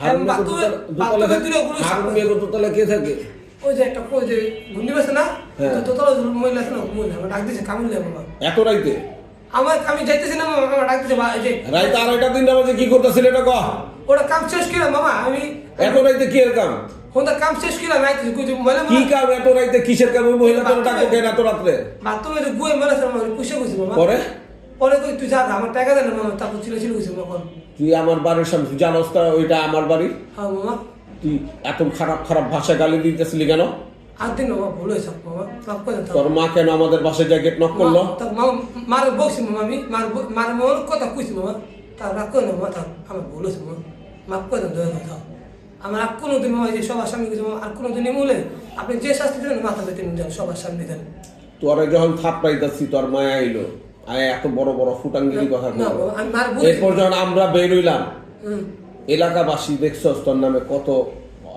হারুন মিয়া দোতলা কে থাকে? ওই যে একটা ওই যে ঘুন্ডি বেছে না, দোতলা মহিলা আছে না, মহিলা আমার ডাক দিয়েছে কামিল দেয় বাবা। এত রাইতে? আমি যাইতেছি না মামা, আমার ডাক দিয়েছে এই যে রাইতে 2:30 বাজে কি করতেছিল এটা কহ? ওটা কাম শেষ করে মামা, আমি এত রাইতে কি এর কাম? ওটা কাম শেষ করে আমি আইতেছি কই যে মহিলা কি কাম এত রাইতে? কিসের কাম? ওই মহিলা তোর ডাকো কেন এত রাত্রে? বাথরুমে যে গুয়ে মেরে আছে মামা, পুষে গেছি মামা। পরে পরে কই তুই যা আমার টাকা দেন না মামা, তারপর ছিল গেছি মামা। তুই আমার বাড়ির সামনে, তুই জানোস না ওইটা আমার বাড়ি? হ্যাঁ মামা। তুই এত খারাপ খারাপ ভাষা গালি দিতেছিলি কেন? আর দিন মামা ভুল হয়েছে মামা, মাফ করে দাও। তোর মা কেন আমাদের বাসায় যা গেট নক করলো? মামা মারে বকছি মামা, আমি মারে মার কথা কইছি মামা, তার রাগ করে না মামা, তার আমার ভুল হয়েছে মামা, মাফ করে দেন দয়া করে। আমার আর কোনোদিন মামা যে সবার সামনে কিছু আর কোনোদিন এমুলে আপনি যে শাস্তি দেন মাথা পেতে নিয়ে যান, সবার সামনে দেন। তোরে যখন থাপড়াইতাছি তোর মায়া আইলো, আয় এত বড় বড় ফুটাঙ্গিরি কথা না বলবো। আমি মার ভুল। এরপর যখন আমরা বের হইলাম, এলাকাবাসী দেখছস তোর নামে কত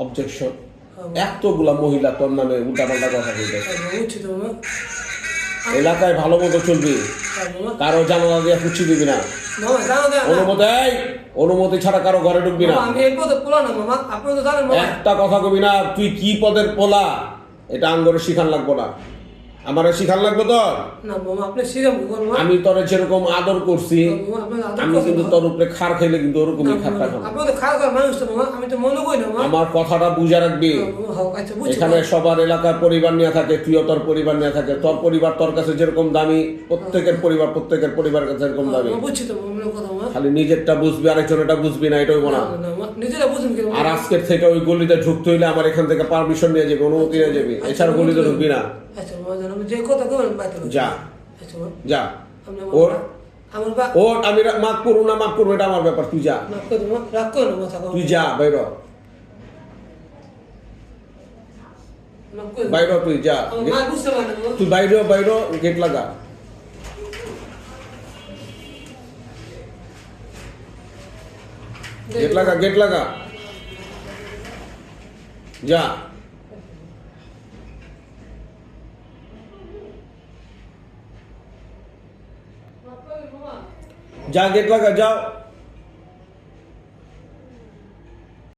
অবজেকশন, এতগুলা মহিলা তোর নামে উল্টাপাল্টা কথা বলতেছে। বুঝছি তো মামা। এলাকায় ভালো মতো চলবি, কারো জানালা দিয়ে ফুচি দিবি না। মামা জানো দেন অনুমতি ছাড়া কারো ঘরে ঢুকবি না। আমি এই পদে পোলা না মামা, আপনি তো জানেন মামা। একটা কথা কবি না, তুই কি পদের পোলা এটা আঙ্গরে শিখান লাগবো না, আমারে শিখান লাগবো তোর। না মামা আপনি সিরাম করুন। আমি তোরে যেরকম আদর করছি, আমি কিন্তু তোর উপরে খার খাইলে কিন্তু ওরকমই খারটা খাবো। আপনি তো খারাপ মানুষ তো মামা, আমি তো মনে করি না মামা। আমার কথাটা বুঝা রাখবি। আচ্ছা বুঝছি। এখানে সবার এলাকার পরিবার নিয়ে থাকে, তুইও তোর পরিবার নিয়ে থাকে। তোর পরিবার তোর কাছে যেরকম দামি, প্রত্যেকের পরিবার কাছে এরকম দামি। বুঝছি তো মামা কথা মামা। খালি নিজেরটা বুঝবি, আরেকজনেরটা বুঝবি না, এটাই বলা। নিজেরা বুঝুন কি। আর আজকের থেকে ওই গলিতে ঢুকতে হইলে আমার এখান থেকে পারমিশন নিয়ে যাবি, অনুমতি নিয়ে যাবি, এছাড়া গলিতে ঢুকবি না। আচ্ছা মামা জানো যে কথা কবেন বাইতে যা আচ্ছা মামা যা। ওর আমার বা ওর আমি মাফ করবো না মাফ করবো এটা আমার ব্যাপার, তুই যা। মাফ করে দাও রাগ করো না মাথা তুই যা বাইর, মাফ করে বাইর তুই যা। মা বুঝতে পারে না তুই বাইর গেট লাগা। গেট লাগা যা। যা গেট লাগা যাও।